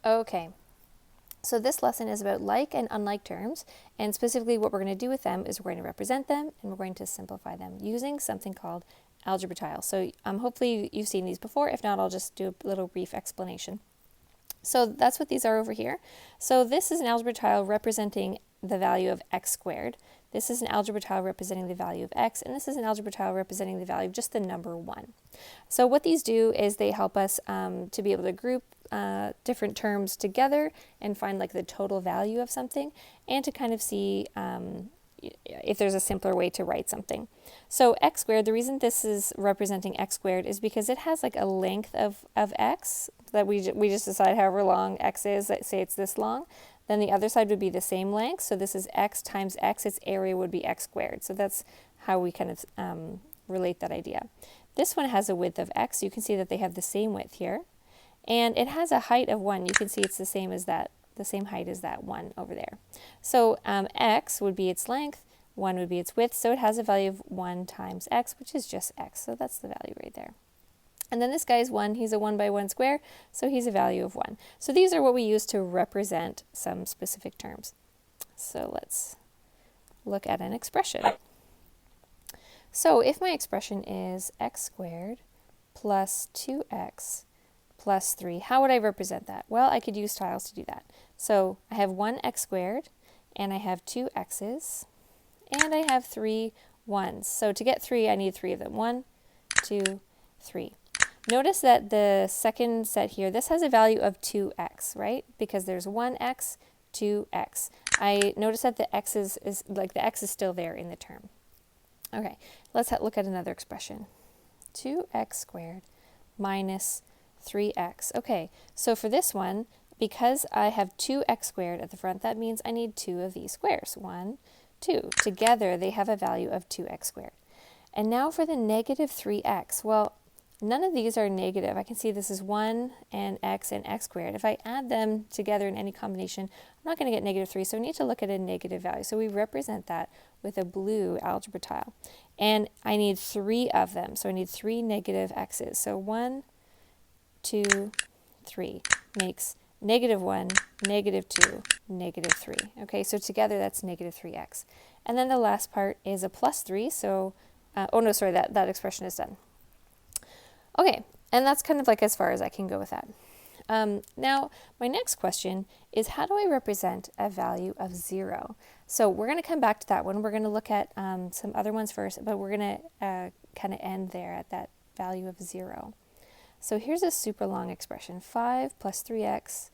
Okay, so this lesson is about like and unlike terms, and specifically what we're going to do with them is we're going to represent them and we're going to simplify them using something called algebra tiles. So hopefully you've seen these before. If not, I'll just do a little brief explanation. So that's what these are over here. So this is an algebra tile representing the value of x squared. This is an algebra tile representing the value of x, and this is an algebra tile representing the value of just the number 1. So what these do is they help us to be able to group different terms together and find like the total value of something, and to kind of see if there's a simpler way to write something. So x squared, the reason this is representing x squared is because it has like a length of x that we just decide however long x is, let's say it's this long. Then the other side would be the same length, so this is x times x, its area would be x squared. So that's how we kind of relate that idea. This one has a width of x, you can see that they have the same width here. And it has a height of 1, you can see it's the same as that, the same height as that 1 over there. So x would be its length, 1 would be its width, so it has a value of 1 times x, which is just x, so that's the value right there. And then this guy's 1, he's a 1 by 1 square, so he's a value of 1. So these are what we use to represent some specific terms. So let's look at an expression. So if my expression is x squared plus 2x plus 3, how would I represent that? Well, I could use tiles to do that. So I have 1x squared, and I have 2 x's, and I have 3 1s. So to get 3, I need 3 of them. 1, 2, 3. Notice that the second set here, this has a value of 2x, right? Because there's 1x, 2x. I notice that the x is like the x is still there in the term. Okay, let's look at another expression. 2x squared minus 3x. Okay, so for this one, because I have 2x squared at the front, that means I need 2 of these squares. 1, 2. Together, they have a value of 2x squared. And now for the negative 3x. Well, none of these are negative. I can see this is 1 and x squared. If I add them together in any combination, I'm not going to get negative 3, so we need to look at a negative value. So we represent that with a blue algebra tile. And I need 3 of them, so I need 3 negative x's. So 1, 2, 3 makes negative 1, negative 2, negative 3. Okay, so together that's negative 3x. And then the last part is a plus 3, so, oh no, sorry, that expression is done. Okay, and that's kind of like as far as I can go with that. Now, my next question is, how do I represent a value of 0? So we're going to come back to that one. We're going to look at some other ones first, but we're going to kind of end there at that value of 0. So here's a super long expression. 5 plus 3x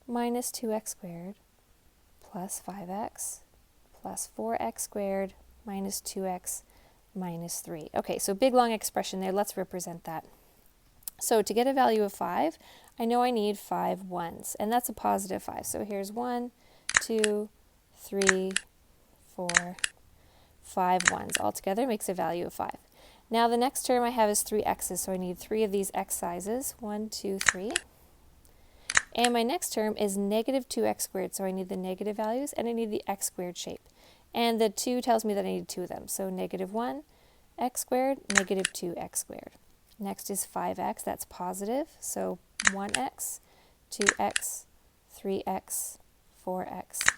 minus 2x squared plus 5x plus 4x squared minus 2x minus 3. Okay, so big long expression there. Let's represent that. So to get a value of 5, I know I need 5 1s, and that's a positive 5. So here's 1, 2, 3, 4, 5 1s. Altogether makes a value of 5. Now the next term I have is 3 x's, so I need 3 of these x sizes, 1, 2, 3. And my next term is negative 2x squared, so I need the negative values, and I need the x squared shape. And the 2 tells me that I need 2 of them, so negative 1 x squared, negative 2x squared. Next is 5x, that's positive, so 1x, 2x, 3x, 4x,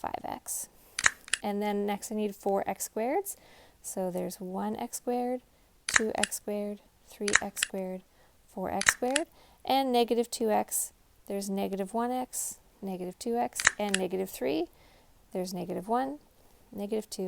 5x. And then next I need 4x squareds, so there's 1x squared, 2x squared, 3x squared, 4x squared, and negative 2x, there's negative 1x, negative 2x, and negative 3, there's negative 1, negative 2,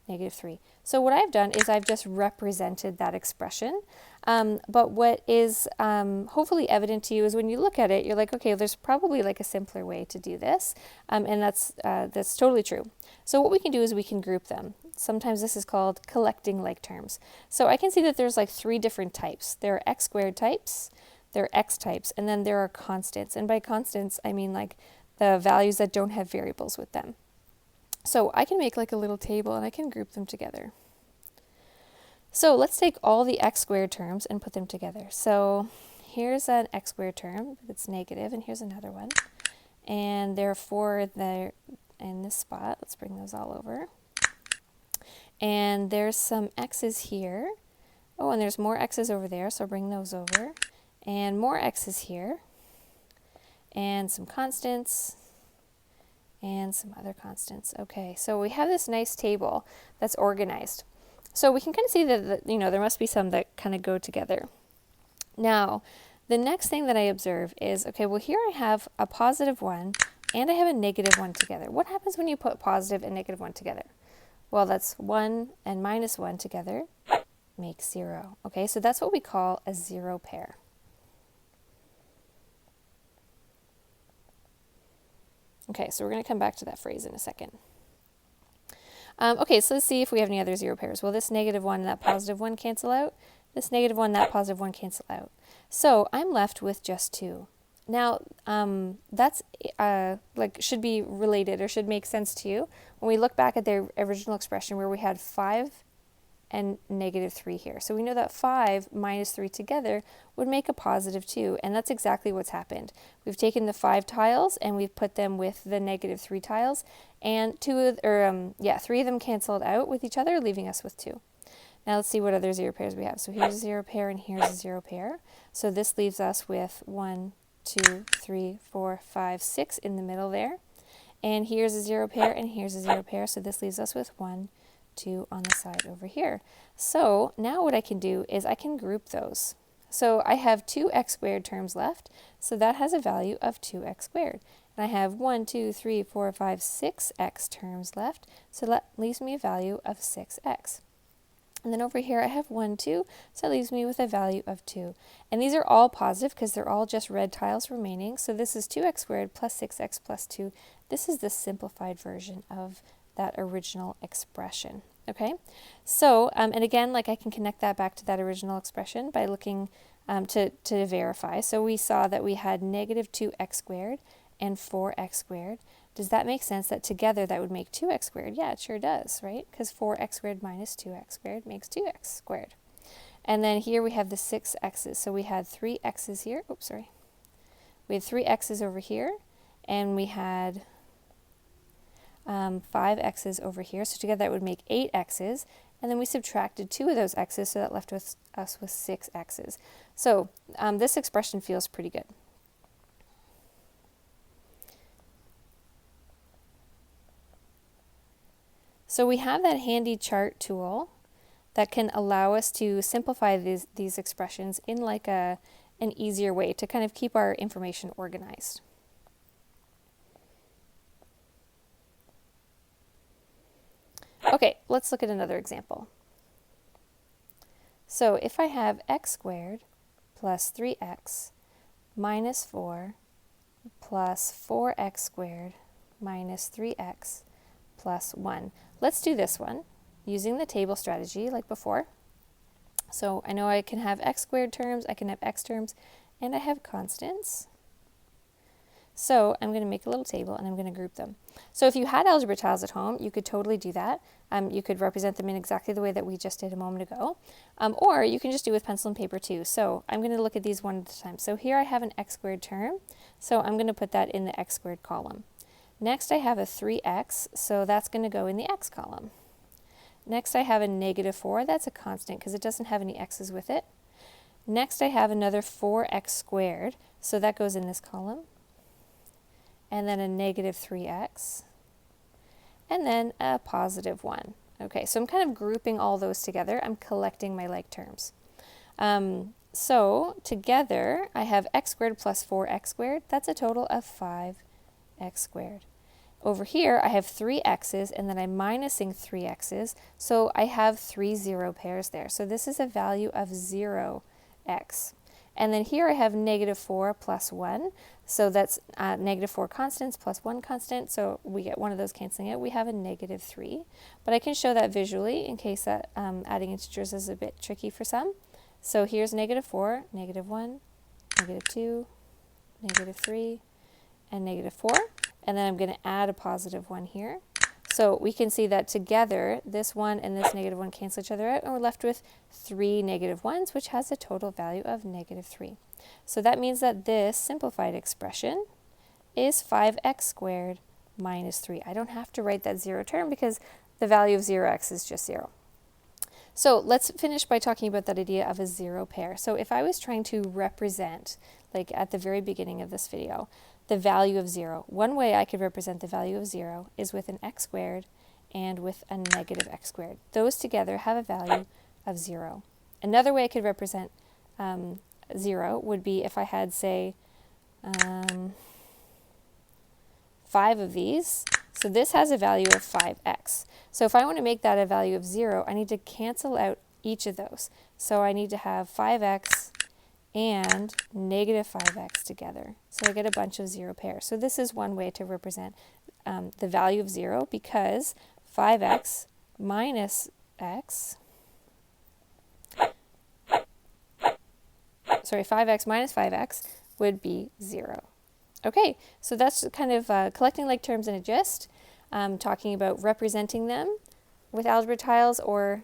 negative 3. So what I've done is I've just represented that expression, but what is hopefully evident to you is when you look at it, you're like, okay, there's probably like a simpler way to do this, and that's totally true. So what we can do is we can group them. Sometimes this is called collecting like terms. So I can see that there's like 3 different types. There are x squared types, there are x types, and then there are constants. And by constants, I mean like the values that don't have variables with them. So I can make like a little table and I can group them together. So let's take all the x squared terms and put them together. So here's an x squared term that's negative, and here's another one. And therefore they're in this spot. Let's bring those all over. And there's some x's here. Oh, and there's more x's over there, so bring those over. And more x's here. and some constants, and some other constants. Okay, so we have this nice table that's organized. So we can kind of see that, there must be some that kind of go together. Now, the next thing that I observe is, okay, well, here I have a positive 1 and I have a negative 1 together. What happens when you put positive and negative 1 together? Well, that's 1 and minus 1 together makes 0. Okay, so that's what we call a zero pair. Okay, so we're going to come back to that phrase in a second. Okay, so let's see if we have any other zero pairs. Well, this negative 1 and that positive 1 cancel out. This negative 1 and that positive 1 cancel out. So I'm left with just 2. Now, that's should be related or should make sense to you when we look back at the original expression where we had 5 and negative 3 here. So we know that 5 minus 3 together would make a positive 2, and that's exactly what's happened. We've taken the 5 tiles and we've put them with the negative 3 tiles, and 3 of them canceled out with each other, leaving us with 2. Now let's see what other zero pairs we have. So here's a zero pair and here's a zero pair. So this leaves us with 1, 2, 3, 4, 5, 6 in the middle there. And here's a zero pair and here's a zero pair. So this leaves us with 1, 2 on the side over here. So now what I can do is I can group those. So I have 2x squared terms left. So that has a value of 2x squared. And I have 1, 2, 3, 4, 5, 6x terms left. So that leaves me a value of 6x. And then over here I have 1, 2, so that leaves me with a value of 2. And these are all positive because they're all just red tiles remaining. So this is 2x squared plus 6x plus 2. This is the simplified version of that original expression. Okay, so, and again, I can connect that back to that original expression by looking to verify. So we saw that we had negative 2x squared and 4x squared. Does that make sense that together that would make 2x squared? Yeah, it sure does, right? Because 4x squared minus 2x squared makes 2x squared. And then here we have the 6 x's. So we had 3 x's here. Oops, sorry. We had 3 x's over here, and we had 5 x's over here. So together that would make 8 x's. And then we subtracted 2 of those x's, so that left us with 6 x's. So this expression feels pretty good. So we have that handy chart tool that can allow us to simplify these expressions in an easier way to kind of keep our information organized. Okay, let's look at another example. So if I have x squared plus 3x minus 4 plus 4x squared minus 3x plus 1. Let's do this one using the table strategy like before. So I know I can have x squared terms, I can have x terms, and I have constants. So I'm going to make a little table and I'm going to group them. So if you had algebra tiles at home, you could totally do that. You could represent them in exactly the way that we just did a moment ago. Or you can just do it with pencil and paper too. So I'm going to look at these one at a time. So here I have an x squared term. So I'm going to put that in the x squared column. Next I have a 3x, so that's going to go in the x column. Next I have a negative 4, that's a constant because it doesn't have any x's with it. Next I have another 4x squared, so that goes in this column. And then a negative 3x. And then a positive 1. Okay, so I'm kind of grouping all those together. I'm collecting my like terms. So together I have x squared plus 4x squared. That's a total of 5x squared. Over here I have 3 x's and then I'm minusing 3 x's, so I have 3 zero pairs there. So this is a value of 0x. And then here I have negative 4 plus 1, so that's negative 4 constants plus 1 constant, so we get one of those canceling out. We have a negative 3, but I can show that visually in case that adding integers is a bit tricky for some. So here's negative 4, negative 1, negative 2, negative 3, and negative 4. And then I'm going to add a positive 1 here. So we can see that together, this 1 and this negative 1 cancel each other out, and we're left with 3 negative 1s, which has a total value of negative 3. So that means that this simplified expression is 5x squared minus 3. I don't have to write that zero term because the value of 0x is just 0. So let's finish by talking about that idea of a zero pair. So if I was trying to represent, like at the very beginning of this video, the value of 0. One way I could represent the value of 0 is with an x squared and with a negative x squared. Those together have a value of 0. Another way I could represent 0 would be if I had, say, 5 of these. So this has a value of 5x. So if I want to make that a value of 0, I need to cancel out each of those. So I need to have 5x and negative 5x together. So I get a bunch of 0 pairs. So this is one way to represent the value of 0, because 5x minus x, 5x minus 5x would be 0. Okay, so that's kind of collecting like terms in a gist, talking about representing them with algebra tiles or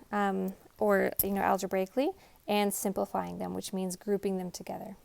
algebraically, and simplifying them, which means grouping them together.